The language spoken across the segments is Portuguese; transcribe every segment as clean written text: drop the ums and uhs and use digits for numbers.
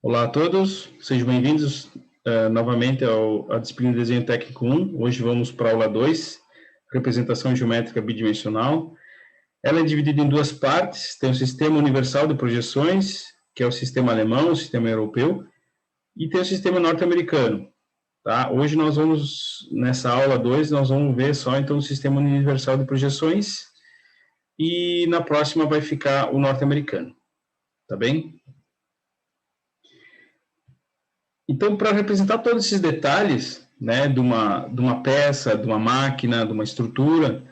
Olá a todos, sejam bem-vindos novamente à disciplina de Desenho Técnico 1. Hoje vamos para a aula 2, Representação Geométrica Bidimensional. Ela é dividida em duas partes, tem o Sistema Universal de Projeções, que é o sistema alemão, o sistema europeu, e tem o sistema norte-americano. Tá? Hoje nós vamos, nessa aula 2, nós vamos ver só então o Sistema Universal de Projeções, e na próxima vai ficar o norte-americano, tá bem? Então, para representar todos esses detalhes, né, de uma peça, de uma máquina, de uma estrutura,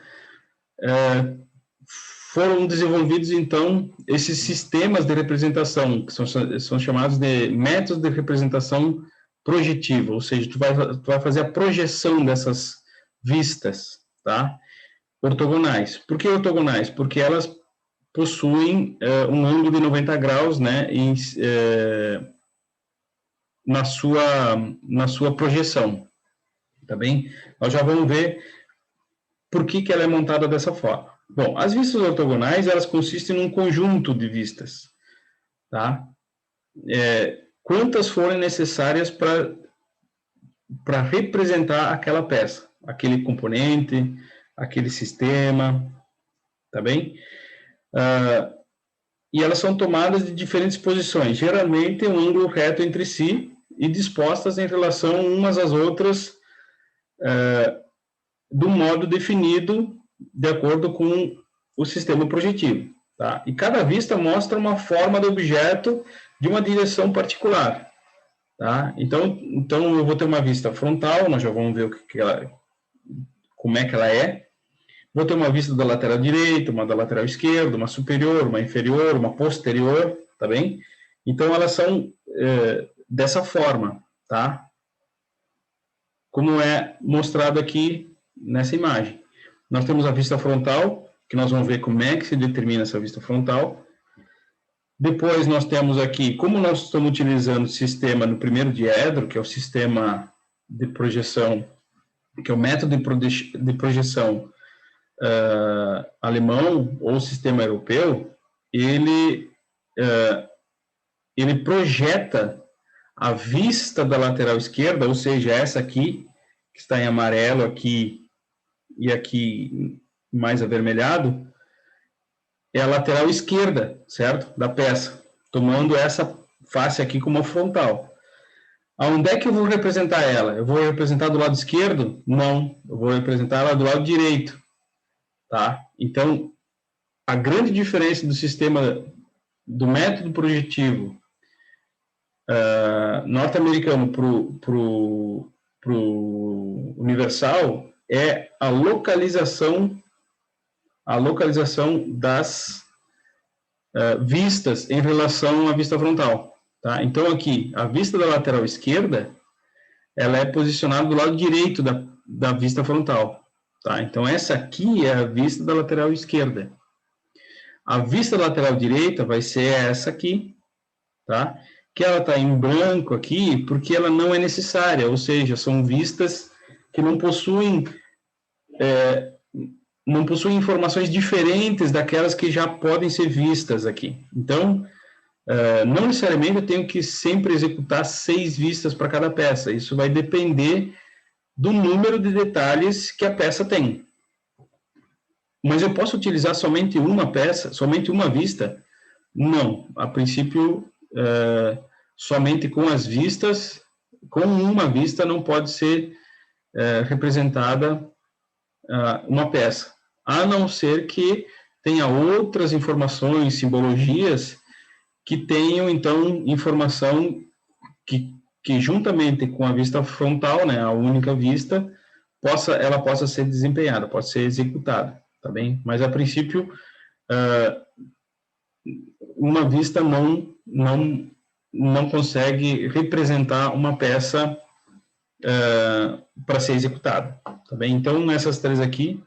foram desenvolvidos, então, esses sistemas de representação, que são chamados de métodos de representação projetiva, ou seja, tu vai fazer a projeção dessas vistas, tá? Ortogonais. Por que ortogonais? Porque elas possuem um ângulo de 90 graus, né, na sua projeção, tá bem? Nós já vamos ver por que ela é montada dessa forma. Bom, as vistas ortogonais, elas consistem num conjunto de vistas, tá? Quantas forem necessárias para representar aquela peça, aquele componente, aquele sistema, tá bem? E elas são tomadas de diferentes posições, geralmente um ângulo reto entre si e dispostas em relação umas às outras de um modo definido de acordo com o sistema projetivo. Tá? E cada vista mostra uma forma do objeto de uma direção particular. Tá? Então eu vou ter uma vista frontal, nós já vamos ver como é que ela é. Vou ter uma vista da lateral direita, uma da lateral esquerda, uma superior, uma inferior, uma posterior, tá bem? Então, elas são dessa forma, tá? Como é mostrado aqui nessa imagem. Nós temos a vista frontal, que nós vamos ver como é que se determina essa vista frontal. Depois, nós temos aqui, como nós estamos utilizando o sistema no primeiro diedro, que é o sistema de projeção, que é o método de projeção alemão ou sistema europeu, ele projeta a vista da lateral esquerda, ou seja, essa aqui, que está em amarelo aqui e aqui mais avermelhado, é a lateral esquerda, certo? Da peça, tomando essa face aqui como frontal. Aonde é que eu vou representar ela? Eu vou representar do lado esquerdo? Não, eu vou representar ela do lado direito. Tá? Então, a grande diferença do sistema, do método projetivo norte-americano para o universal é a localização das vistas em relação à vista frontal. Tá? Então, aqui, a vista da lateral esquerda, ela é posicionada do lado direito da vista frontal. Tá? Então, essa aqui é a vista da lateral esquerda. A vista da lateral direita vai ser essa aqui, tá? Que ela está em branco aqui porque ela não é necessária, ou seja, são vistas que não possuem informações diferentes daquelas que já podem ser vistas aqui. Então, não necessariamente eu tenho que sempre executar 6 vistas para cada peça. Isso vai depender do número de detalhes que a peça tem. Mas eu posso utilizar somente uma peça, somente uma vista? Não. A princípio, somente com as vistas, com uma vista não pode ser representada uma peça. A não ser que tenha outras informações, simbologias, que tenham, então, informação que juntamente com a vista frontal, né, a única vista, ela possa ser desempenhada, pode ser executada, tá bem? Mas, a princípio, uma vista não consegue representar uma peça para ser executada, tá bem? Então, nessas três aqui,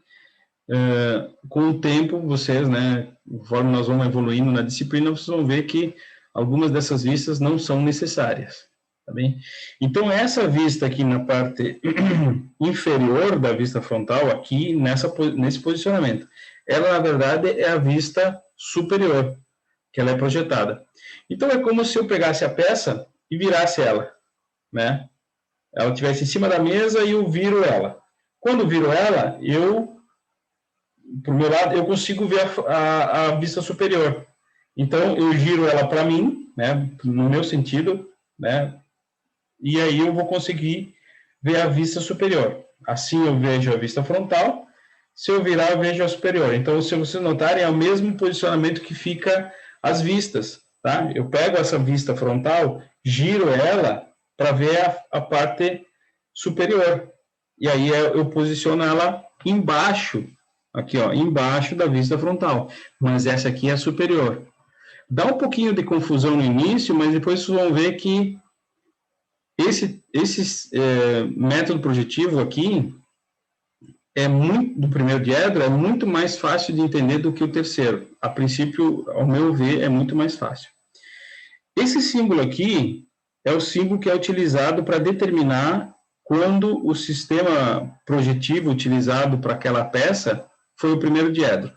com o tempo, vocês, né, conforme nós vamos evoluindo na disciplina, vocês vão ver que algumas dessas vistas não são necessárias. Tá bem? Então, essa vista aqui na parte inferior da vista frontal, aqui nesse posicionamento, ela, na verdade, é a vista superior, que ela é projetada. Então, é como se eu pegasse a peça e virasse ela, né? Ela estivesse em cima da mesa e eu viro ela. Quando eu viro ela, pro meu lado, eu consigo ver a vista superior. Então, eu giro ela para mim, né, no meu sentido, né, e aí eu vou conseguir ver a vista superior. Assim eu vejo a vista frontal, se eu virar, eu vejo a superior. Então, se vocês notarem, é o mesmo posicionamento que fica as vistas, tá? Eu pego essa vista frontal, giro ela para ver a parte superior. E aí eu posiciono ela embaixo, aqui, ó, embaixo da vista frontal. Mas essa aqui é a superior. Dá um pouquinho de confusão no início, mas depois vocês vão ver que esse método projetivo aqui do primeiro diedro é muito mais fácil de entender do que o terceiro. A princípio, ao meu ver, é muito mais fácil. Esse símbolo aqui é o símbolo que é utilizado para determinar quando o sistema projetivo utilizado para aquela peça foi o primeiro diedro.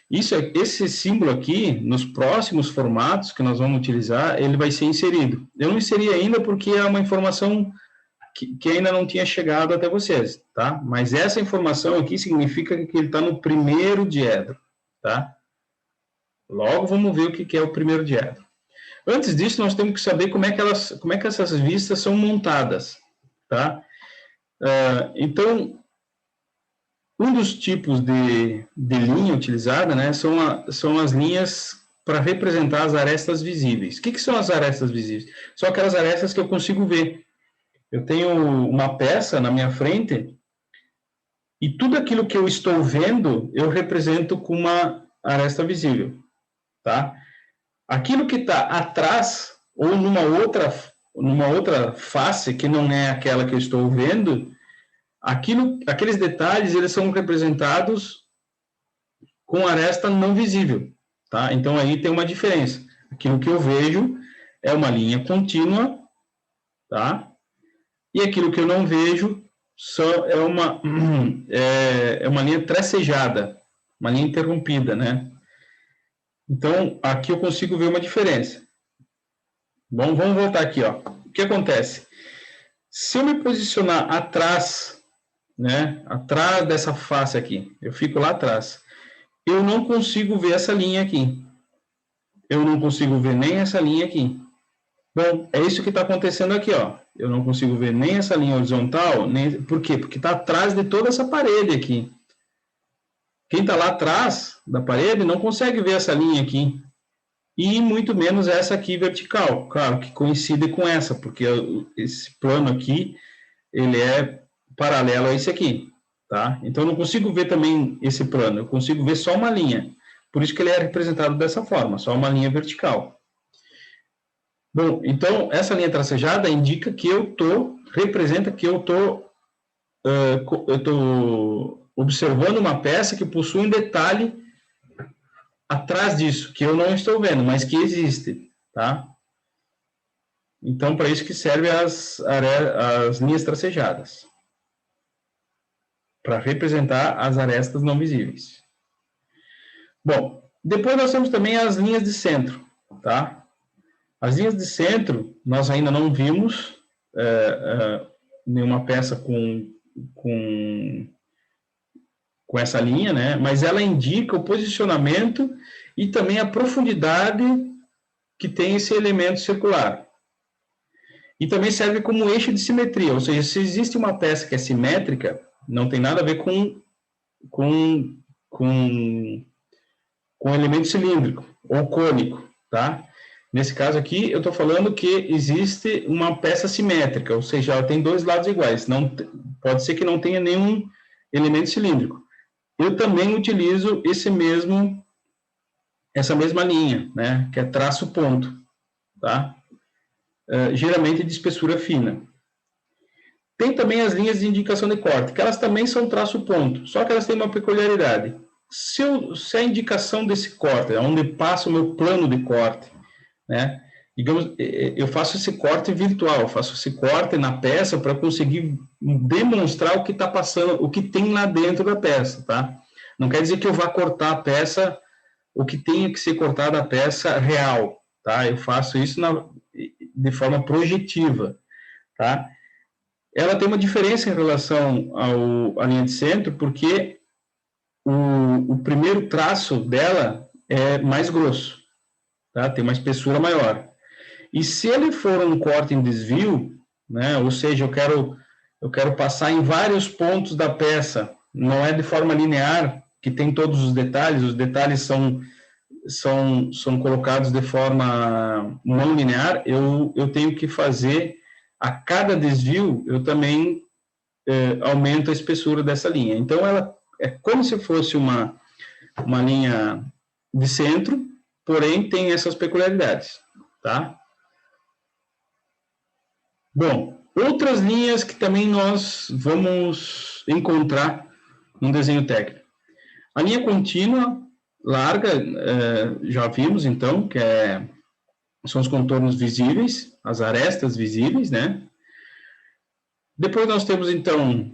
Esse símbolo aqui, nos próximos formatos que nós vamos utilizar, ele vai ser inserido. Eu não inseri ainda porque é uma informação que ainda não tinha chegado até vocês, tá? Mas essa informação aqui significa que ele está no primeiro diedro, tá? Logo vamos ver o que é o primeiro diedro. Antes disso, nós temos que saber como é que essas vistas são montadas, tá? Então, um dos tipos de linha utilizada, né, são as linhas para representar as arestas visíveis. O que são as arestas visíveis? São aquelas arestas que eu consigo ver. Eu tenho uma peça na minha frente e tudo aquilo que eu estou vendo, eu represento com uma aresta visível, tá? Aquilo que está atrás ou numa outra face que não é aquela que eu estou vendo, aqueles detalhes, eles são representados com aresta não visível, tá? Então, aí tem uma diferença. Aquilo que eu vejo é uma linha contínua, tá? E aquilo que eu não vejo é uma linha tracejada, uma linha interrompida, né? Então, aqui eu consigo ver uma diferença. Bom, vamos voltar aqui, ó. O que acontece? Se eu me posicionar atrás, né, atrás dessa face aqui, eu fico lá atrás, eu não consigo ver essa linha aqui. Eu não consigo ver nem essa linha aqui. Bom, é isso que está acontecendo aqui, ó. Eu não consigo ver nem essa linha horizontal, nem... Por quê? Porque está atrás de toda essa parede aqui. Quem está lá atrás da parede não consegue ver essa linha aqui. E muito menos essa aqui vertical. Claro, que coincide com essa, porque esse plano aqui, ele é paralelo a esse aqui, tá? Então, eu não consigo ver também esse plano, eu consigo ver só uma linha. Por isso que ele é representado dessa forma, só uma linha vertical. Bom, então, essa linha tracejada indica que representa que eu estou observando uma peça que possui um detalhe atrás disso, que eu não estou vendo, mas que existe, tá? Então, para isso que serve as linhas tracejadas, para representar as arestas não visíveis. Bom, depois nós temos também as linhas de centro, tá? As linhas de centro, nós ainda não vimos nenhuma peça com essa linha, né? Mas ela indica o posicionamento e também a profundidade que tem esse elemento circular. E também serve como eixo de simetria, ou seja, se existe uma peça que é simétrica, não tem nada a ver com elemento cilíndrico ou cônico, tá? Nesse caso aqui, eu estou falando que existe uma peça simétrica, ou seja, ela tem dois lados iguais. Pode ser que não tenha nenhum elemento cilíndrico. Eu também utilizo essa mesma linha, né, que é traço ponto, tá? Geralmente de espessura fina. Tem também as linhas de indicação de corte, que elas também são traço ponto, só que elas têm uma peculiaridade. Se a indicação desse corte, onde passa o meu plano de corte, né? Digamos, eu faço esse corte virtual, faço esse corte na peça para conseguir demonstrar o que está passando, o que tem lá dentro da peça, tá? Não quer dizer que eu vá cortar a peça, o que tem que ser cortado a peça real, tá? Eu faço isso de forma projetiva, tá? Ela tem uma diferença em relação à linha de centro, porque o primeiro traço dela é mais grosso, tá? Tem uma espessura maior. E se ele for um corte em desvio, né, ou seja, eu quero passar em vários pontos da peça, não é de forma linear, que tem todos os detalhes são colocados de forma não linear, eu tenho que fazer, a cada desvio, eu também aumento a espessura dessa linha. Então, ela é como se fosse uma linha de centro, porém tem essas peculiaridades, tá? Bom, outras linhas que também nós vamos encontrar no desenho técnico. A linha contínua, larga, já vimos então, que são os contornos visíveis, as arestas visíveis, né? Depois nós temos então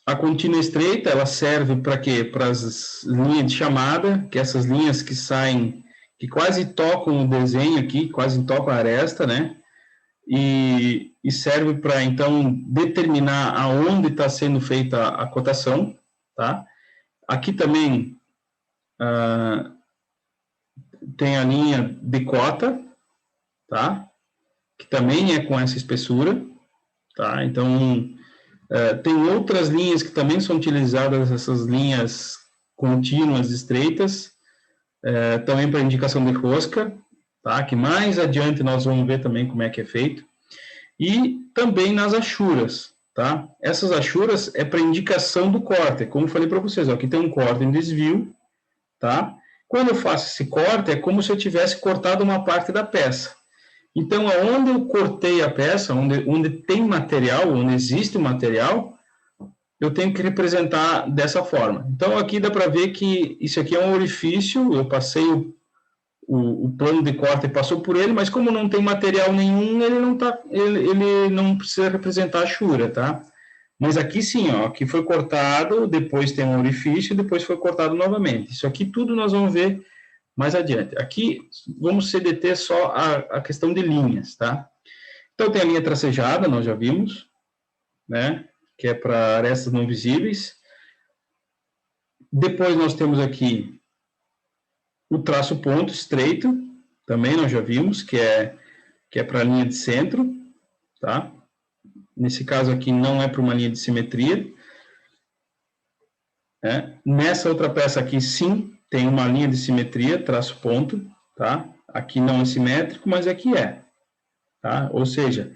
a contínua estreita, ela serve para quê? Para as linhas de chamada, que essas linhas que saem, que quase tocam o desenho aqui, quase tocam a aresta, né? E serve para, então, determinar aonde está sendo feita a cotação, tá? Aqui também tem a linha de cota, tá? Que também é com essa espessura, tá? Então, tem outras linhas que também são utilizadas, essas linhas contínuas estreitas, também para indicação de rosca, tá? Que mais adiante nós vamos ver também como é que é feito. E também nas achuras, tá? Essas achuras é para indicação do corte, como eu falei para vocês, ó, aqui tem um corte em desvio, tá? Quando eu faço esse corte, é como se eu tivesse cortado uma parte da peça. Então, aonde eu cortei a peça, onde tem material, onde existe material, eu tenho que representar dessa forma. Então, aqui dá para ver que isso aqui é um orifício, eu passei o plano de corte passou por ele, mas como não tem material nenhum, ele não precisa representar a achura, tá? Mas aqui sim, ó, aqui foi cortado, depois tem um orifício, depois foi cortado novamente. Isso aqui tudo nós vamos ver mais adiante. Aqui vamos se deter só a questão de linhas, tá? Então tem a linha tracejada, nós já vimos, né? Que é para arestas não visíveis. Depois nós temos aqui o traço ponto estreito, também nós já vimos, que é para a linha de centro, tá? Nesse caso aqui não é para uma linha de simetria. Né? Nessa outra peça aqui, sim, tem uma linha de simetria, traço ponto, tá? Aqui não é simétrico, mas aqui é, tá? Ou seja,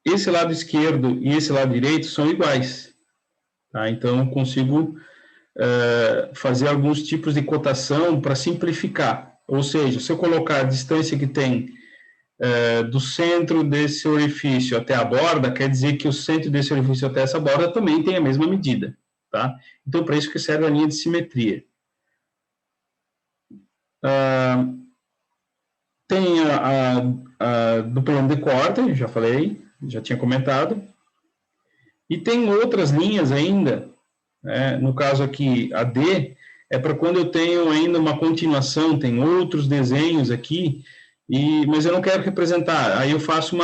esse lado esquerdo e esse lado direito são iguais, tá? Então, eu consigo fazer alguns tipos de cotação para simplificar. Ou seja, se eu colocar a distância que tem do centro desse orifício até a borda, quer dizer que o centro desse orifício até essa borda também tem a mesma medida, tá? Então, para isso que serve a linha de simetria. Tem a do plano de corte, já falei, já tinha comentado. E tem outras linhas ainda, né? No caso aqui, a D, é para quando eu tenho ainda uma continuação, tem outros desenhos aqui, mas eu não quero representar. Aí eu faço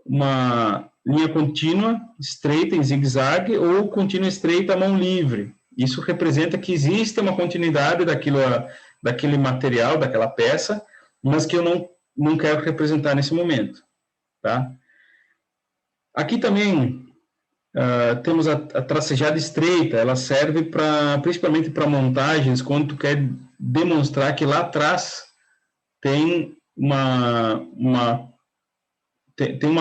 uma linha contínua, estreita, em zigue-zague, ou contínua estreita à mão livre. Isso representa que existe uma continuidade daquele material, daquela peça, mas que eu não quero representar nesse momento, tá? Aqui também temos a tracejada estreita, ela serve principalmente para montagens, quando tu quer demonstrar que lá atrás tem uma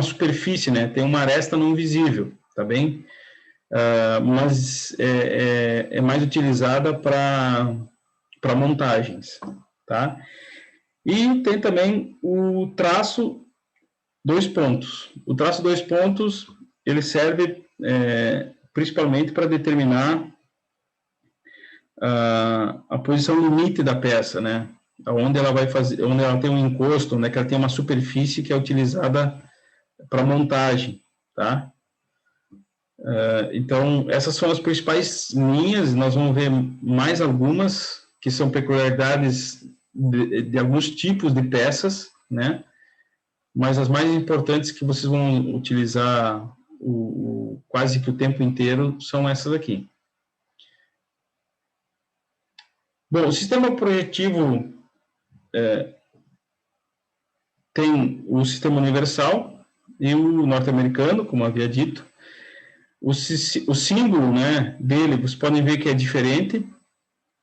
superfície, né? Tem uma aresta não visível, tá bem? Mas é mais utilizada para montagens, tá? E tem também o traço dois pontos. O traço dois pontos, ele serve principalmente para determinar a posição limite da peça, né? Onde ela vai fazer, onde ela tem um encosto, onde ela tem uma superfície que é utilizada para montagem, tá? Então, essas são as principais linhas, nós vamos ver mais algumas, que são peculiaridades de alguns tipos de peças, né? mas as mais importantes que vocês vão utilizar quase que o tempo inteiro são essas aqui. Bom, o sistema projetivo tem o sistema universal e o norte-americano, como havia dito. O símbolo, né, dele, vocês podem ver que é diferente.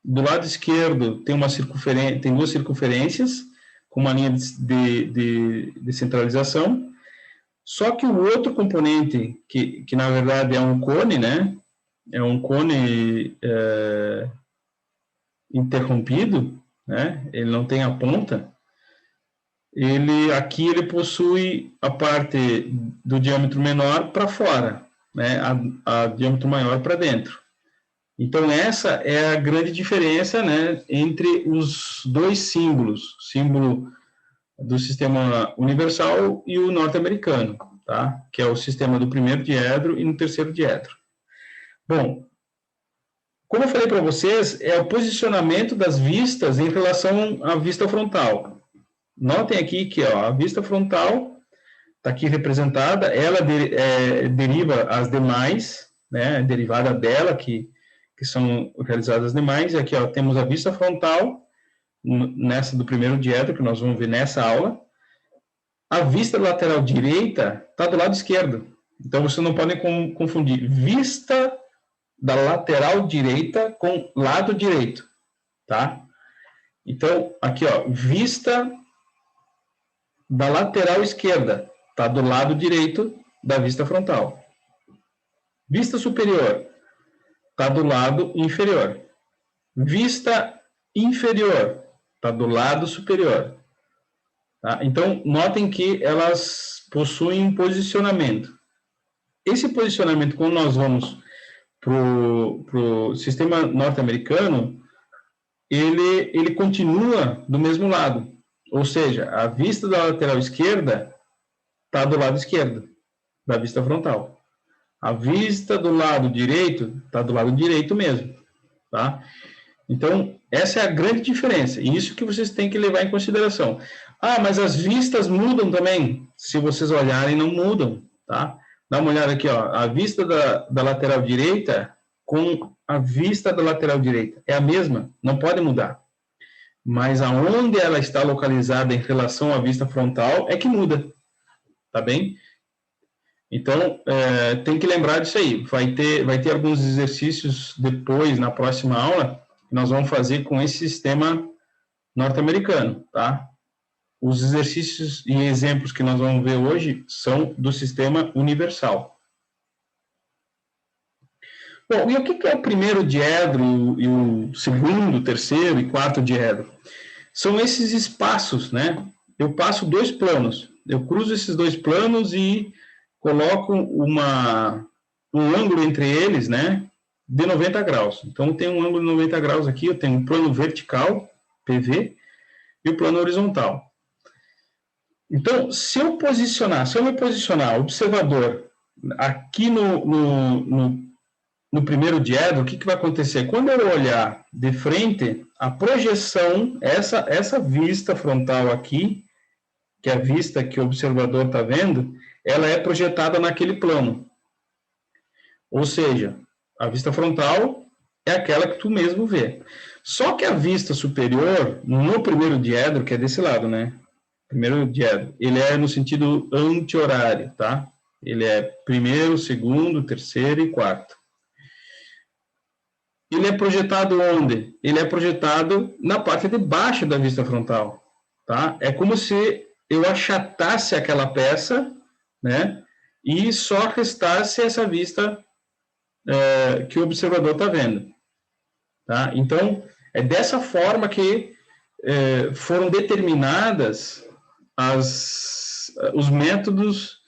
Do lado esquerdo tem tem duas circunferências com uma linha de centralização. Só que o outro componente, que na verdade é um cone, né, é um cone interrompido, né, ele não tem a ponta, aqui ele possui a parte do diâmetro menor para fora, né, a diâmetro maior para dentro. Então, essa é a grande diferença, né, entre os dois símbolos, o símbolo do sistema universal e o norte-americano, tá? Que é o sistema do primeiro diedro e no terceiro diedro. Bom, como eu falei para vocês, é o posicionamento das vistas em relação à vista frontal. Notem aqui que ó, a vista frontal está aqui representada, ela deriva as demais, né, derivada dela, que são realizadas as demais, e aqui ó, temos a vista frontal, nessa do primeiro diedro, que nós vamos ver nessa aula. A vista lateral direita está do lado esquerdo, então vocês não podem confundir vista da lateral direita com lado direito, tá? Então, aqui ó, vista da lateral esquerda, está do lado direito da vista frontal. Vista superior, está do lado inferior. Vista inferior, está do lado superior. Tá? Então, notem que elas possuem um posicionamento. Esse posicionamento, quando nós vamos para o sistema norte-americano, ele continua do mesmo lado. Ou seja, a vista da lateral esquerda está do lado esquerdo da vista frontal. A vista do lado direito está do lado direito mesmo, tá? Então, essa é a grande diferença, e isso que vocês têm que levar em consideração. Ah, mas as vistas mudam também. Se vocês olharem, não mudam, tá? Dá uma olhada aqui, ó. A vista da lateral direita com a vista da lateral direita é a mesma, não pode mudar. Mas aonde ela está localizada em relação à vista frontal é que muda, tá bem? Então, tem que lembrar disso aí. Vai ter alguns exercícios depois, na próxima aula, que nós vamos fazer com esse sistema norte-americano, tá? Os exercícios e exemplos que nós vamos ver hoje são do sistema universal. Bom, e o que é o primeiro diedro e o segundo, terceiro e quarto diedro? São esses espaços, né? Eu passo dois planos, eu cruzo esses dois planos e coloco um ângulo entre eles, né, de 90 graus. Então, tem um ângulo de 90 graus aqui, eu tenho um plano vertical, PV, e o plano horizontal. Então, se eu me posicionar observador aqui no primeiro diedro, o que vai acontecer? Quando eu olhar de frente, a projeção, essa vista frontal aqui, que é a vista que o observador está vendo, ela é projetada naquele plano. Ou seja, a vista frontal é aquela que tu mesmo vê. Só que a vista superior, no primeiro diedro, que é desse lado, né? Primeiro diedro, ele é no sentido anti-horário, tá? Ele é primeiro, segundo, terceiro e quarto. Ele é projetado onde? Ele é projetado na parte de baixo da vista frontal, tá? É como se eu achatasse aquela peça, né? E só restasse essa vista que o observador está vendo, tá? Então, é dessa forma que foram determinadas os métodos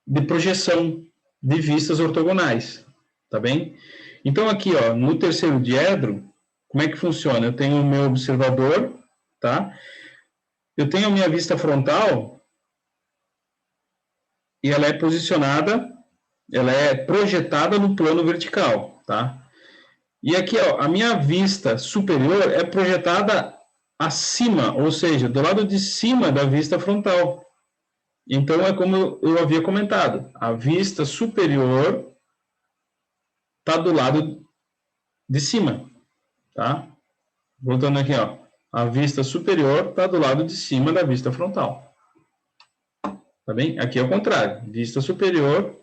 de projeção de vistas ortogonais, tá bem? Então, aqui, ó, no terceiro diedro, como é que funciona? Eu tenho o meu observador, tá? Eu tenho a minha vista frontal e ela é posicionada, ela é projetada no plano vertical, tá? E aqui, ó, a minha vista superior é projetada acima, ou seja, do lado de cima da vista frontal. Então, é como eu havia comentado, a vista superior está do lado de cima, tá? Voltando aqui, ó. A vista superior está do lado de cima da vista frontal. Tá bem? Aqui é o contrário. Vista superior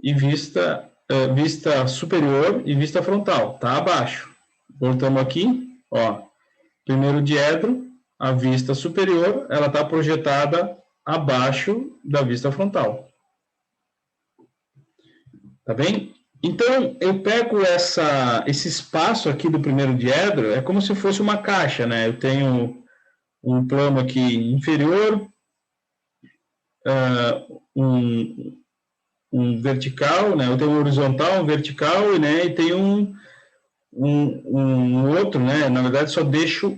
e vista superior e vista frontal. Tá abaixo. Voltamos aqui, ó. Primeiro diedro, a vista superior, ela está projetada abaixo da vista frontal. Tá bem? Então, eu pego esse espaço aqui do primeiro diedro, é como se fosse uma caixa, né? Eu tenho um plano aqui inferior, um vertical, né? Eu tenho um horizontal, um vertical, né? E tem um outro, né? Na verdade, só deixo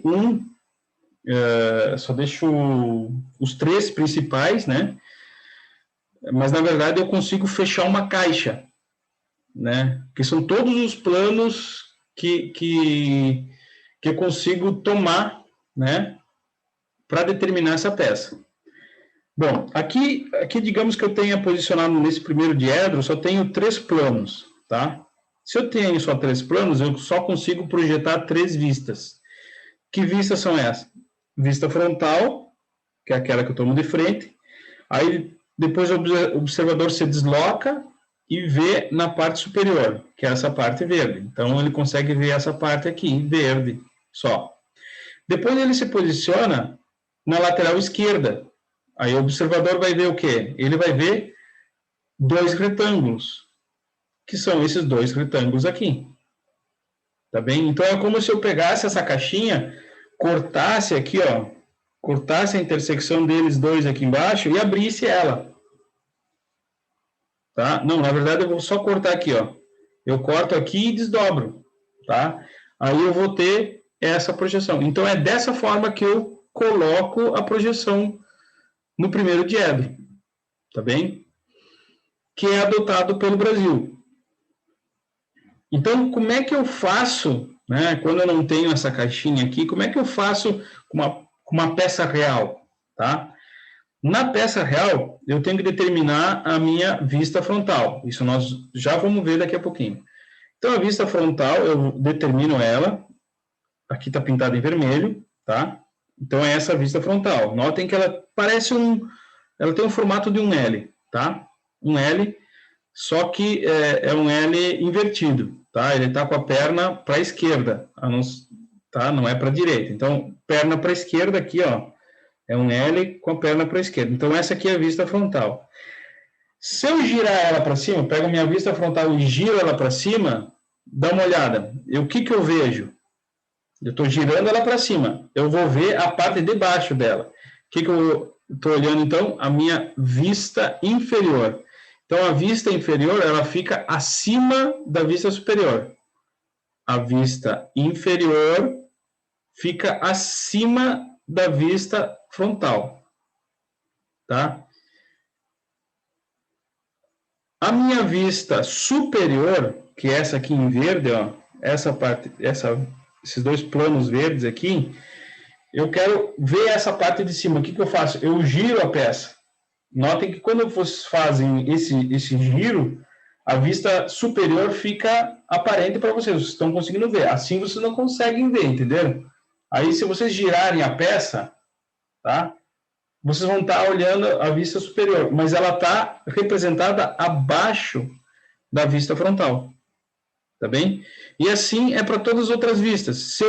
os três principais, né? Mas, na verdade, eu consigo fechar uma caixa, né? Que são todos os planos que eu consigo tomar, né? Para determinar essa peça. Bom, aqui digamos que eu tenha posicionado nesse primeiro diedro, só tenho 3 planos, tá? Se eu tenho só 3 planos, eu só consigo projetar 3 vistas. Que vistas são essas? Vista frontal, que é aquela que eu tomo de frente. Aí, depois o observador se desloca e vê na parte superior, que é essa parte verde. Então, ele consegue ver essa parte aqui, verde, só. Depois ele se posiciona na lateral esquerda. Aí o observador vai ver o quê? Ele vai ver 2 retângulos, que são esses 2 retângulos aqui. Tá bem? Então é como se eu pegasse essa caixinha, cortasse aqui, ó, cortasse a intersecção deles dois aqui embaixo e abrisse ela. Tá? Não, na verdade eu vou só cortar aqui, ó. Eu corto aqui e desdobro, tá? Aí eu vou ter essa projeção. Então é dessa forma que eu coloco a projeção no primeiro diedro, tá bem? Que é adotado pelo Brasil. Então, como é que eu faço, né, quando eu não tenho essa caixinha aqui, como é que eu faço com uma peça real, tá? Na peça real, eu tenho que determinar a minha vista frontal. Isso nós já vamos ver daqui a pouquinho. Então, a vista frontal, eu determino ela, aqui está pintado em vermelho, tá? Então, é essa vista frontal. Notem que ela parece ela tem um formato de um L, tá? Um L, só que é um L invertido, tá? Ele está com a perna para a esquerda, tá? Não é para a direita. Então, perna para a esquerda aqui, ó, é um L com a perna para a esquerda. Então, essa aqui é a vista frontal. Se eu girar ela para cima, eu pego a minha vista frontal e giro ela para cima, dá uma olhada. O que eu vejo? Eu estou girando ela para cima. Eu vou ver a parte de baixo dela. O que eu estou olhando, então? A minha vista inferior. Então, a vista inferior, ela fica acima da vista superior. A vista inferior fica acima da vista frontal. Tá? A minha vista superior, que é essa aqui em verde, ó, esses 2 planos verdes aqui, eu quero ver essa parte de cima. O que eu faço? Eu giro a peça. Notem que quando vocês fazem esse giro, a vista superior fica aparente para vocês estão conseguindo ver. Assim vocês não conseguem ver, entenderam? Aí, se vocês girarem a peça, tá? Vocês vão estar olhando a vista superior, mas ela está representada abaixo da vista frontal, tá bem? E assim é para todas as outras vistas. Se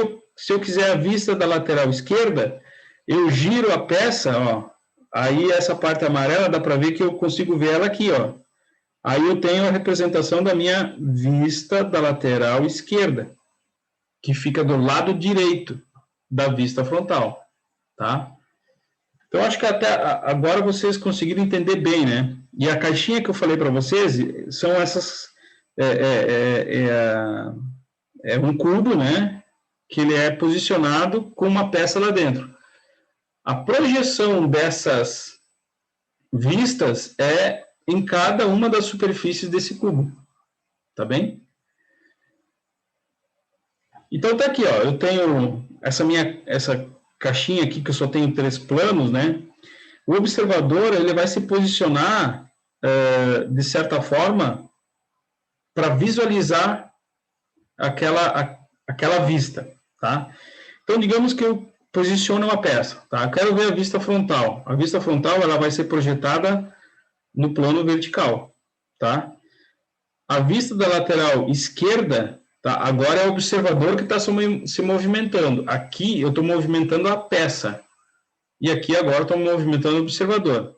eu quiser a vista da lateral esquerda, eu giro a peça, ó, aí essa parte amarela dá para ver que eu consigo ver ela aqui, ó. Aí eu tenho a representação da minha vista da lateral esquerda, que fica do lado direito da vista frontal, tá? Então, acho que até agora vocês conseguiram entender bem, né? E a caixinha que eu falei para vocês são essas... É um cubo, né? Que ele é posicionado com uma peça lá dentro. A projeção dessas vistas é em cada uma das superfícies desse cubo. Tá bem? Então, tá aqui, ó. Eu tenho essa caixinha aqui, que eu só tenho 3 planos, né? O observador, ele vai se posicionar, de certa forma, para visualizar aquela vista, tá? Então, digamos que eu posiciono uma peça, tá? Eu quero ver a vista frontal. A vista frontal, ela vai ser projetada no plano vertical, tá? A vista da lateral esquerda, tá? Agora é o observador que está se movimentando. Aqui eu estou movimentando a peça. E aqui agora estou movimentando o observador.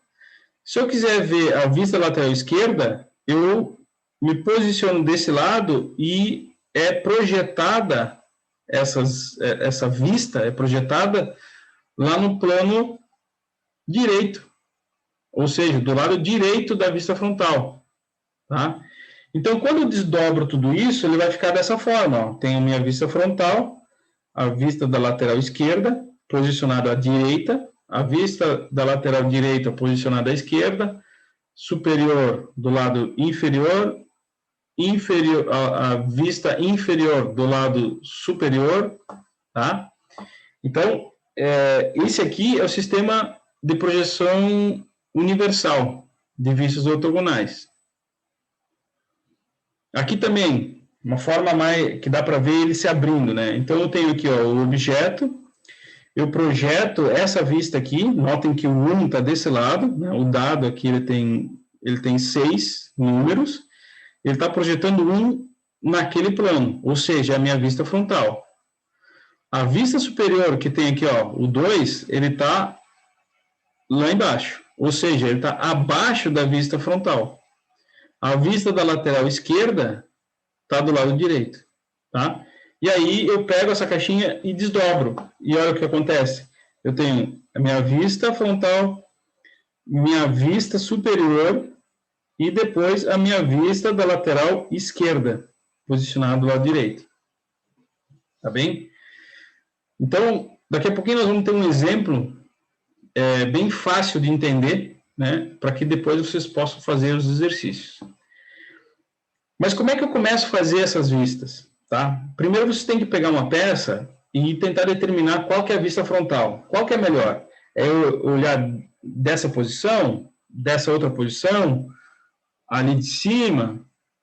Se eu quiser ver a vista lateral esquerda, eu me posiciono desse lado e é projetada essa vista, é projetada lá no plano direito, ou seja, do lado direito da vista frontal, tá? Então, quando eu desdobro tudo isso, ele vai ficar dessa forma, ó. Tenho a minha vista frontal, a vista da lateral esquerda, posicionada à direita, a vista da lateral direita posicionada à esquerda, superior do lado inferior, a vista inferior do lado superior, tá? Então, esse aqui é o sistema de projeção universal de vistas ortogonais. Aqui também, uma forma mais que dá para ver ele se abrindo, né? Então, eu tenho aqui, ó, o objeto, eu projeto essa vista aqui, notem que o 1 está desse lado, né? O dado aqui ele tem 6 números, ele está projetando 1 naquele plano, ou seja, é a minha vista frontal. A vista superior que tem aqui, ó, o 2, ele está lá embaixo, ou seja, ele está abaixo da vista frontal. A vista da lateral esquerda está do lado direito, tá? E aí eu pego essa caixinha e desdobro. E olha o que acontece. Eu tenho a minha vista frontal, minha vista superior e depois a minha vista da lateral esquerda, posicionada do lado direito. Tá bem? Então, daqui a pouquinho nós vamos ter um exemplo bem fácil de entender, né? Para que depois vocês possam fazer os exercícios. Mas como é que eu começo a fazer essas vistas? Tá? Primeiro você tem que pegar uma peça e tentar determinar qual que é a vista frontal. Qual que é melhor? É eu olhar dessa posição, dessa outra posição, ali de cima,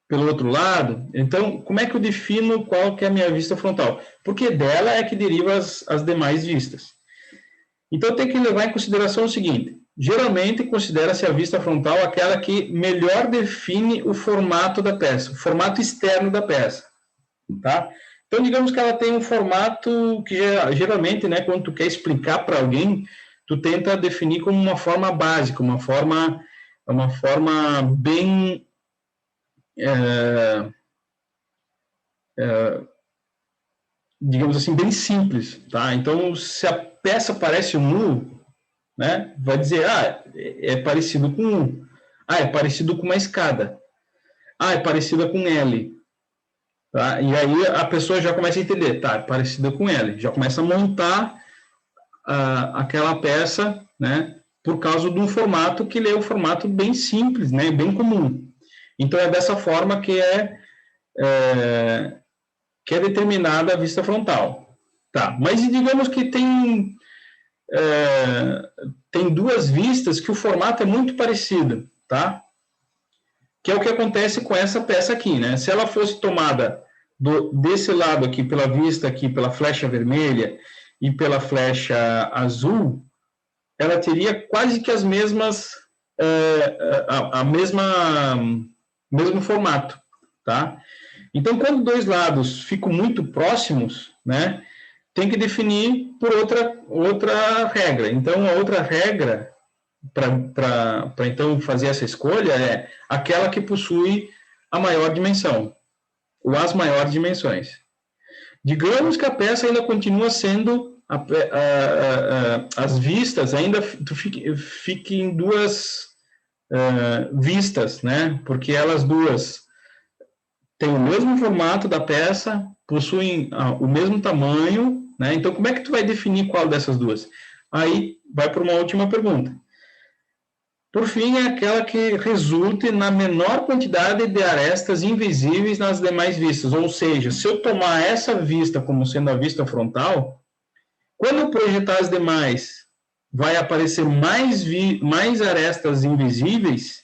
pelo outro lado? Então, como é que eu defino qual que é a minha vista frontal? Porque dela é que deriva as demais vistas. Então, tem que levar em consideração o seguinte: geralmente considera-se a vista frontal aquela que melhor define o formato da peça, o formato externo da peça, tá? Então, digamos que ela tem um formato que geralmente, né, quando tu quer explicar para alguém, tu tenta definir como uma forma básica, uma forma bem digamos assim, bem simples, tá? Então, se a peça parece um U, né, vai dizer, é parecido com U. É parecido com uma escada. É parecida com L. Tá? E aí a pessoa já começa a entender, tá, é parecida com L. Já começa a montar aquela peça, né, por causa de um formato que ele é um formato bem simples, né, bem comum. Então, é dessa forma que é determinada a vista frontal. Tá, mas digamos que tem duas vistas que o formato é muito parecido, tá? Que é o que acontece com essa peça aqui, né? Se ela fosse tomada desse lado aqui, pela vista aqui, pela flecha vermelha e pela flecha azul, ela teria quase que as mesmas, mesmo formato, tá? Então, quando dois lados ficam muito próximos, né, tem que definir por outra regra. Então, a outra regra para então fazer essa escolha é aquela que possui a maior dimensão, ou as maiores dimensões. Digamos que a peça ainda continua sendo, as vistas ainda fiquem em duas vistas, né? Porque elas duas têm o mesmo formato da peça, possuem o mesmo tamanho, né? Então, como é que tu vai definir qual dessas duas? Aí vai para uma última pergunta. Por fim, é aquela que resulte na menor quantidade de arestas invisíveis nas demais vistas. Ou seja, se eu tomar essa vista como sendo a vista frontal, Quando eu projetar as demais, vai aparecer mais arestas invisíveis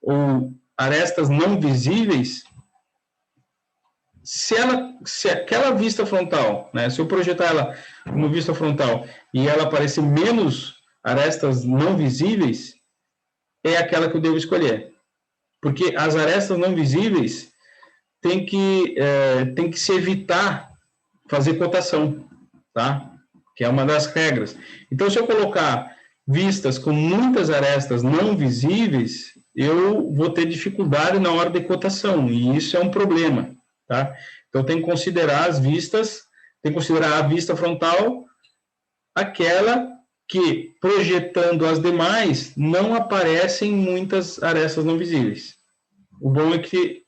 ou arestas não visíveis se aquela vista frontal, né, se eu projetar ela como vista frontal e ela aparecer menos arestas não visíveis, é aquela que eu devo escolher. Porque as arestas não visíveis tem que se evitar fazer cotação, tá? Que é uma das regras. Então, se eu colocar vistas com muitas arestas não visíveis, eu vou ter dificuldade na hora de cotação, e isso é um problema, tá? Então, tem que considerar as vistas, tem que considerar a vista frontal, aquela que, projetando as demais, não aparecem muitas arestas não visíveis. O bom é que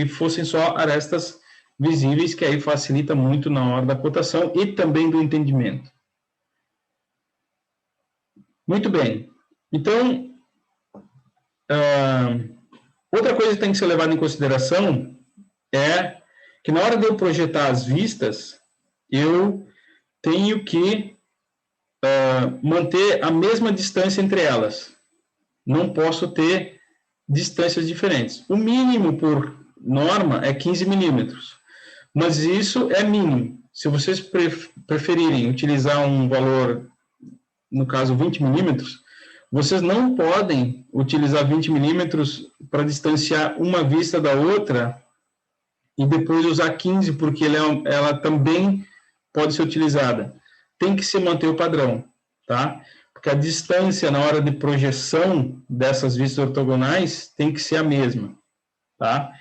fossem só arestas visíveis, que aí facilita muito na hora da cotação e também do entendimento. Muito bem. Então, outra coisa que tem que ser levada em consideração é que na hora de eu projetar as vistas, eu tenho que manter a mesma distância entre elas. Não posso ter distâncias diferentes. O mínimo por norma é 15 milímetros, mas isso é mínimo. Se vocês preferirem utilizar um valor, no caso 20 milímetros, vocês não podem utilizar 20 milímetros para distanciar uma vista da outra e depois usar 15, porque ela também pode ser utilizada. Tem que se manter o padrão, tá? Porque a distância na hora de projeção dessas vistas ortogonais tem que ser a mesma, tá?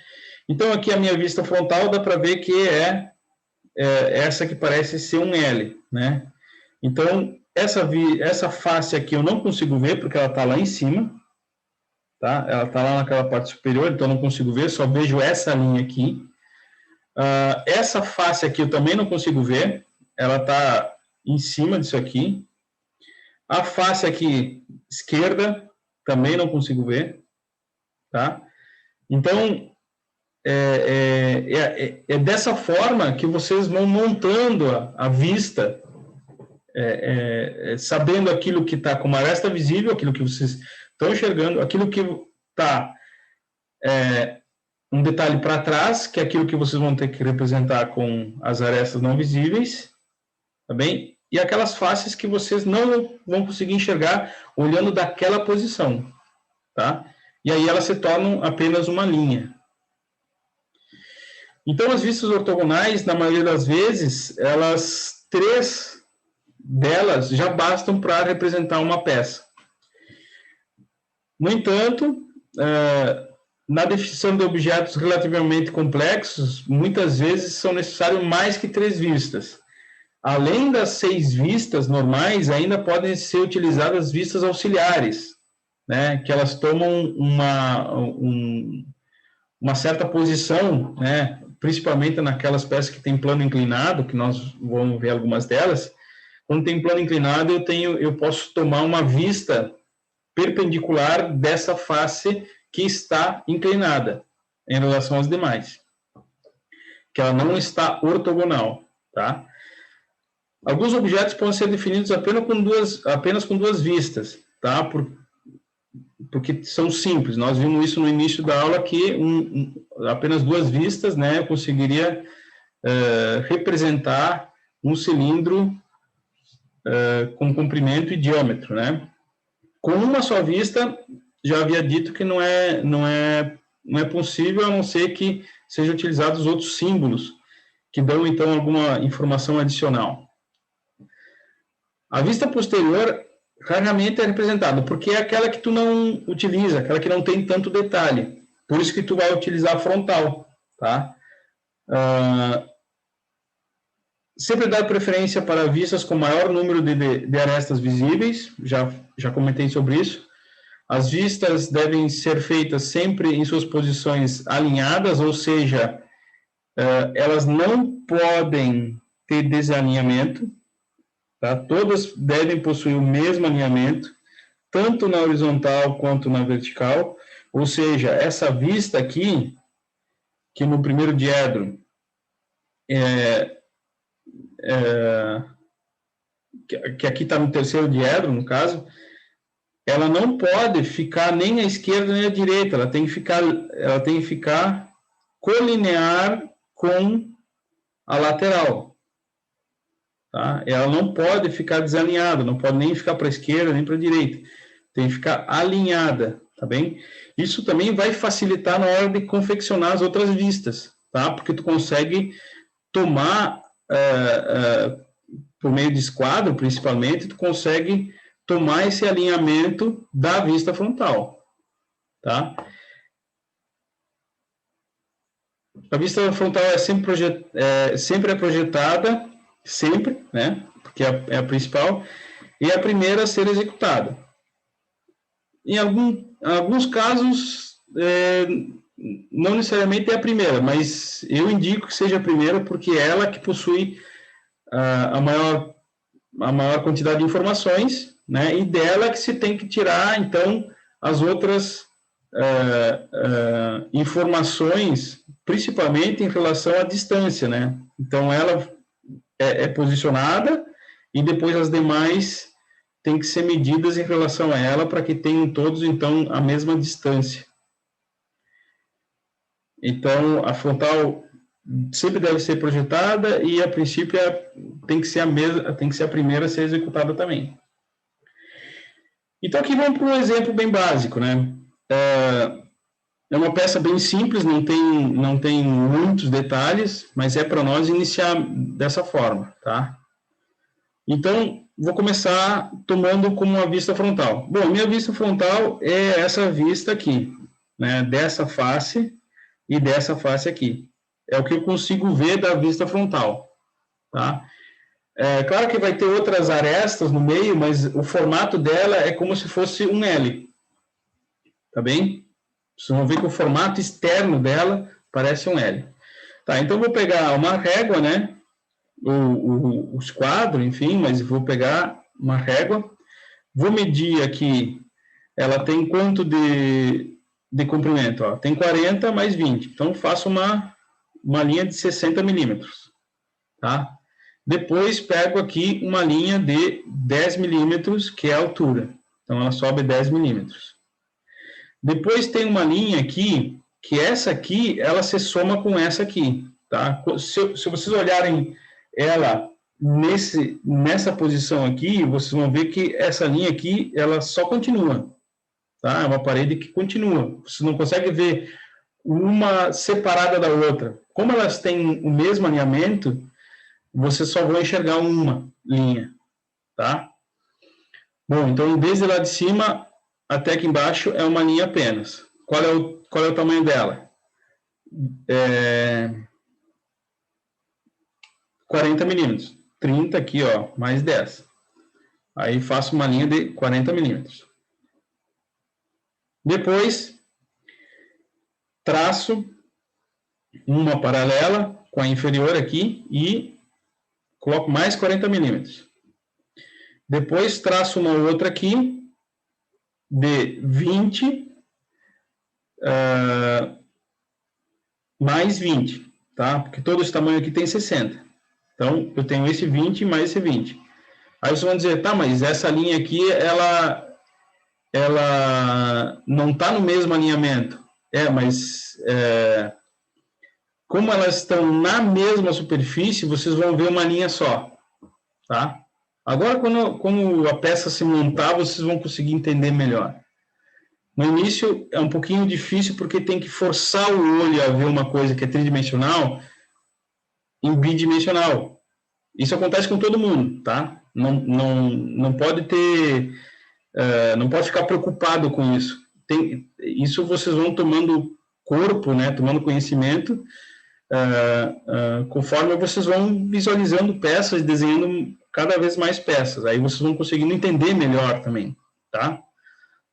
Então, aqui a minha vista frontal dá para ver que é essa que parece ser um L, né? Então, essa face aqui eu não consigo ver, porque ela está lá em cima, tá? Ela está lá naquela parte superior, então eu não consigo ver, só vejo essa linha aqui. Essa face aqui eu também não consigo ver, ela está em cima disso aqui. A face aqui, esquerda, também não consigo ver, tá? Então, é dessa forma que vocês vão montando a vista, sabendo aquilo que está como aresta visível, aquilo que vocês estão enxergando, aquilo que está um detalhe para trás, que é aquilo que vocês vão ter que representar com as arestas não visíveis, tá bem? E aquelas faces que vocês não vão conseguir enxergar olhando daquela posição, tá? E aí elas se tornam apenas uma linha. Então, as vistas ortogonais, na maioria das vezes, três delas já bastam para representar uma peça. No entanto, na definição de objetos relativamente complexos, muitas vezes são necessários mais que 3 vistas. Além das 6 vistas normais, ainda podem ser utilizadas vistas auxiliares, né, que elas tomam uma certa posição, né, principalmente naquelas peças que têm plano inclinado, que nós vamos ver algumas delas. Quando tem plano inclinado, eu posso tomar uma vista perpendicular dessa face que está inclinada em relação às demais, que ela não está ortogonal, tá? Alguns objetos podem ser definidos apenas com duas vistas, tá? Porque são simples. Nós vimos isso no início da aula, que apenas 2 vistas, né, eu conseguiria representar um cilindro com comprimento e diâmetro, né? Com uma só vista, já havia dito que não é possível, a não ser que sejam utilizados outros símbolos que dão, então, alguma informação adicional. A vista posterior raramente é representada, porque é aquela que tu não utiliza, aquela que não tem tanto detalhe. Por isso que tu vai utilizar a frontal, tá? Sempre dá preferência para vistas com maior número de arestas visíveis, já comentei sobre isso. As vistas devem ser feitas sempre em suas posições alinhadas, ou seja, elas não podem ter desalinhamento, tá? Todas devem possuir o mesmo alinhamento, tanto na horizontal quanto na vertical, ou seja, essa vista aqui, que no primeiro diedro que aqui está no terceiro diedro, no caso, ela não pode ficar nem à esquerda nem à direita, ela tem que ficar colinear com a lateral. Tá? Ela não pode ficar desalinhada, não pode nem ficar para a esquerda nem para a direita. Tem que ficar alinhada, tá bem? Isso também vai facilitar na hora de confeccionar as outras vistas, tá? Porque tu consegue tomar, por meio de esquadro, principalmente, tu consegue tomar esse alinhamento da vista frontal, tá? A vista frontal é sempre projetada, sempre, né? Porque é a principal, e é a primeira a ser executada. Em alguns casos, não necessariamente é a primeira, mas eu indico que seja a primeira porque é ela que possui a maior quantidade de informações, né? E dela que se tem que tirar, então, as outras informações, principalmente em relação à distância, né? Então, ela é posicionada e depois as demais têm que ser medidas em relação a ela para que tenham todos, então, a mesma distância. Então, a frontal sempre deve ser projetada e, a princípio, tem que ser a primeira a ser executada também. Então, aqui vamos para um exemplo bem básico, né? É uma peça bem simples, não tem muitos detalhes, mas é para nós iniciar dessa forma, tá? Então, vou começar tomando como uma vista frontal. Bom, minha vista frontal é essa vista aqui, né? Dessa face e dessa face aqui. É o que eu consigo ver da vista frontal, tá? É claro que vai ter outras arestas no meio, mas o formato dela é como se fosse um L, tá bem? Vocês vão ver que o formato externo dela parece um L. Tá, então vou pegar uma régua, né? O esquadro, enfim, mas vou pegar uma régua. Vou medir aqui, ela tem quanto de comprimento? Ó, tem 40 mais 20. Então, faço uma linha de 60 milímetros, tá? Depois, pego aqui uma linha de 10 milímetros, que é a altura. Então, ela sobe 10 milímetros. Depois tem uma linha aqui, que essa aqui, ela se soma com essa aqui, tá? Se vocês olharem ela nessa posição aqui, vocês vão ver que essa linha aqui, ela só continua, tá? É uma parede que continua. Você não consegue ver uma separada da outra. Como elas têm o mesmo alinhamento, você só vai enxergar uma linha, tá? Bom, então, desde lá de cima até aqui embaixo é uma linha apenas. Qual é o tamanho dela? 40 milímetros. 30 aqui, ó, mais 10. Aí faço uma linha de 40 milímetros. Depois, traço uma paralela com a inferior aqui e coloco mais 40 milímetros. Depois, traço uma outra aqui de 20 mais 20, tá? Porque todo esse tamanho aqui tem 60. Então, eu tenho esse 20 mais esse 20. Aí vocês vão dizer, tá, mas essa linha aqui, ela não está no mesmo alinhamento. Mas como elas estão na mesma superfície, vocês vão ver uma linha só, tá? Agora, quando a peça se montar, vocês vão conseguir entender melhor. No início, é um pouquinho difícil, porque tem que forçar o olho a ver uma coisa que é tridimensional em bidimensional. Isso acontece com todo mundo, tá? Não pode ter... não pode ficar preocupado com isso. Isso vocês vão tomando corpo, né? Tomando conhecimento, conforme vocês vão visualizando peças, desenhando cada vez mais peças. Aí vocês vão conseguindo entender melhor também, tá?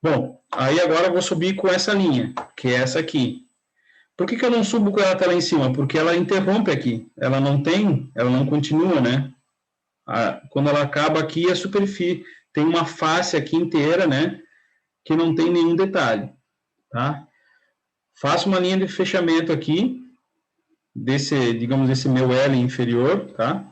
Bom, aí agora eu vou subir com essa linha, que é essa aqui. Por que eu não subo com ela até lá em cima? Porque ela interrompe aqui. Ela não continua, né? Quando ela acaba aqui, a superfície tem uma face aqui inteira, né? Que não tem nenhum detalhe, tá? Faço uma linha de fechamento aqui, digamos, desse meu L inferior, tá?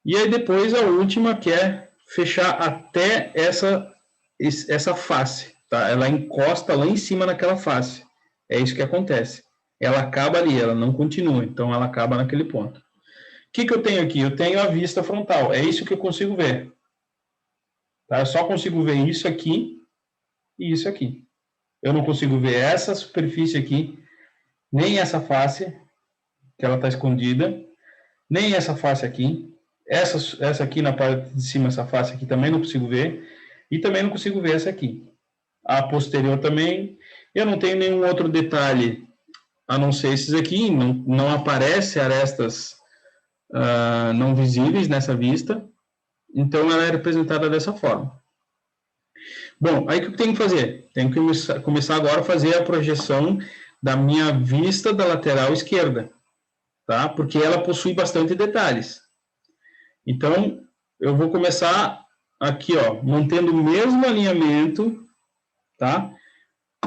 E aí depois a última, que é fechar até essa face, tá? Ela encosta lá em cima naquela face. É isso que acontece. Ela acaba ali, ela não continua, então ela acaba naquele ponto. O que eu tenho aqui? Eu tenho a vista frontal, é isso que eu consigo ver. Tá? Eu só consigo ver isso aqui e isso aqui. Eu não consigo ver essa superfície aqui, nem essa face, que ela está escondida, nem essa face aqui. Essa aqui na parte de cima, essa face aqui também não consigo ver. E também não consigo ver essa aqui. A posterior também. Eu não tenho nenhum outro detalhe, a não ser esses aqui. Não aparece arestas não visíveis nessa vista. Então, ela é representada dessa forma. Bom, aí o que eu tenho que fazer? Tenho que começar agora a fazer a projeção da minha vista da lateral esquerda, tá? Porque ela possui bastante detalhes. Então, eu vou começar aqui, ó, mantendo o mesmo alinhamento, tá?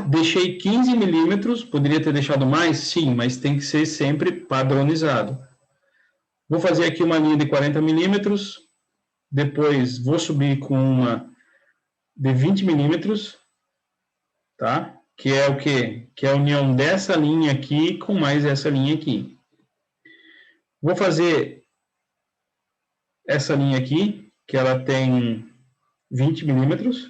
Deixei 15 milímetros, poderia ter deixado mais? Sim, mas tem que ser sempre padronizado. Vou fazer aqui uma linha de 40 milímetros, depois vou subir com uma de 20 milímetros, tá? Que é o quê? Que é a união dessa linha aqui com mais essa linha aqui. Vou fazer essa linha aqui, que ela tem 20 milímetros.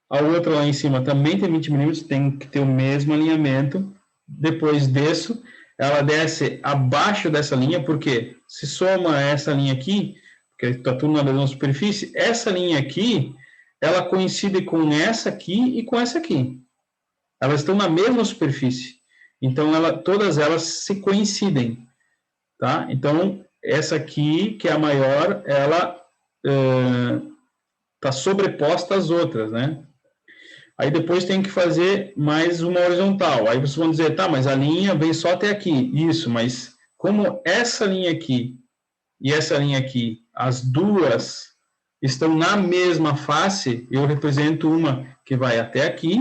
A outra lá em cima também tem 20 milímetros, tem que ter o mesmo alinhamento. Depois desço, ela desce abaixo dessa linha, porque se soma essa linha aqui, porque está tudo na mesma superfície, essa linha aqui, ela coincide com essa aqui e com essa aqui. Elas estão na mesma superfície. Então, todas elas se coincidem, tá? Então, essa aqui, que é a maior, ela está sobreposta às outras, né? Aí depois tem que fazer mais uma horizontal. Aí vocês vão dizer, tá, mas a linha vem só até aqui. Isso, mas como essa linha aqui e essa linha aqui, as duas estão na mesma face, eu represento uma que vai até aqui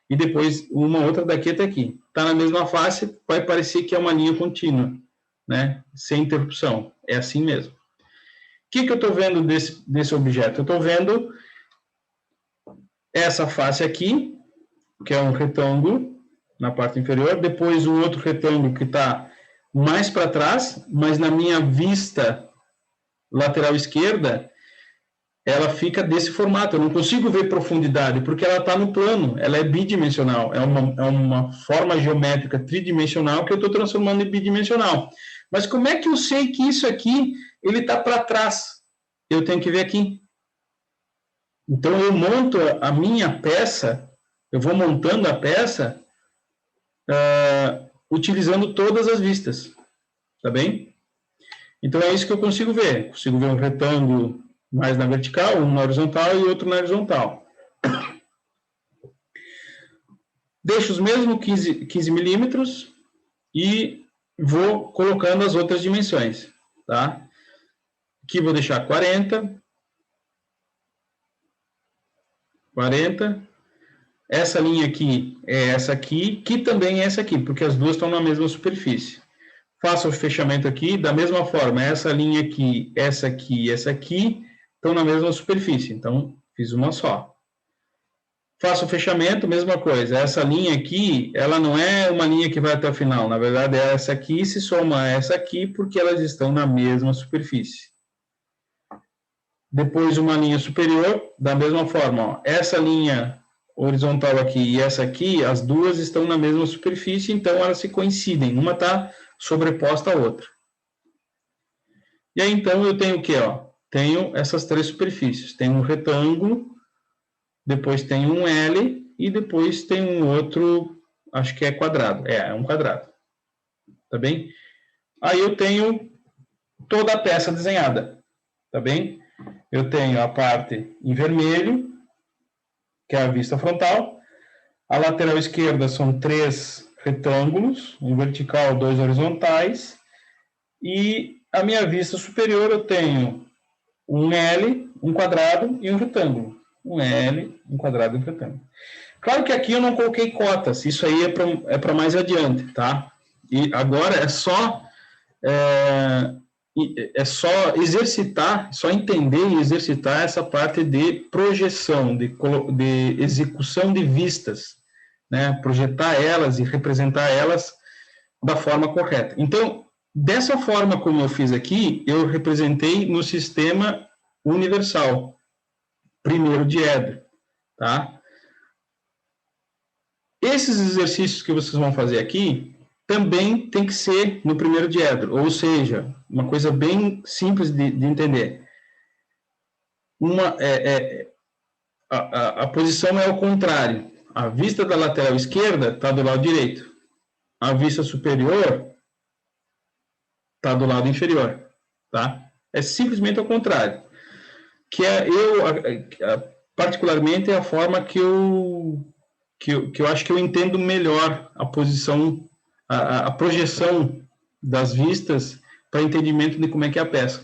e depois uma outra daqui até aqui. Está na mesma face, vai parecer que é uma linha contínua, né? Sem interrupção. É assim mesmo. O que eu estou vendo desse objeto? Eu estou vendo essa face aqui, que é um retângulo na parte inferior, depois um outro retângulo que está mais para trás, mas na minha vista lateral esquerda, ela fica desse formato. Eu não consigo ver profundidade, porque ela está no plano, ela é bidimensional, é uma forma geométrica tridimensional que eu estou transformando em bidimensional. Mas como é que eu sei que isso aqui ele está para trás? Eu tenho que ver aqui. Então, eu monto a minha peça, eu vou montando a peça utilizando todas as vistas, tá bem? Então, é isso que eu consigo ver. Consigo ver um retângulo mais na vertical, um na horizontal e outro na horizontal. Deixo os mesmos 15 milímetros e vou colocando as outras dimensões, tá? Aqui vou deixar 40. Essa linha aqui é essa aqui, que também é essa aqui, porque as duas estão na mesma superfície. Faço o fechamento aqui, da mesma forma, essa linha aqui, essa aqui e essa aqui estão na mesma superfície, então fiz uma só. Faço o fechamento, mesma coisa, essa linha aqui, ela não é uma linha que vai até o final, na verdade é essa aqui se soma a essa aqui, porque elas estão na mesma superfície. Depois uma linha superior, da mesma forma, ó, essa linha horizontal aqui e essa aqui, as duas estão na mesma superfície, então elas se coincidem, uma está sobreposta à outra. E aí, então, eu tenho o quê? Ó? Tenho essas três superfícies, tem um retângulo, depois tem um L, e depois tem um outro, acho que é quadrado, é um quadrado, tá bem? Aí eu tenho toda a peça desenhada, tá bem? Eu tenho a parte em vermelho, que é a vista frontal. A lateral esquerda são 3 retângulos, um vertical, 2 horizontais. E a minha vista superior eu tenho um L, um quadrado e um retângulo. Um L, um quadrado e um retângulo. Claro que aqui eu não coloquei cotas, isso aí é para mais adiante, tá? E agora é só é só exercitar, só entender e exercitar essa parte de projeção, de execução de vistas, né? Projetar elas e representar elas da forma correta. Então, dessa forma como eu fiz aqui, eu representei no sistema universal, primeiro diedro, tá? Esses exercícios que vocês vão fazer aqui também tem que ser no primeiro diedro, ou seja, uma coisa bem simples de entender. A posição é ao contrário. A vista da lateral esquerda está do lado direito. A vista superior está do lado inferior, tá? É simplesmente ao contrário. Que particularmente é a forma que eu acho que eu entendo melhor a posição, a projeção das vistas para entendimento de como é que é a peça.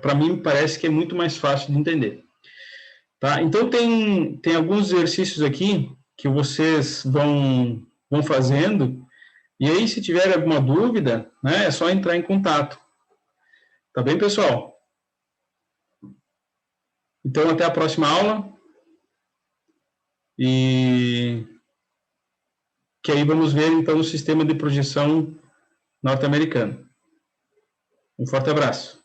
Para mim, me parece que é muito mais fácil de entender. Tá? Então, tem alguns exercícios aqui que vocês vão fazendo, e aí, se tiver alguma dúvida, né, é só entrar em contato. Tá bem, pessoal? Então, até a próxima aula. E que aí vamos ver, então, o sistema de projeção norte-americano. Um forte abraço.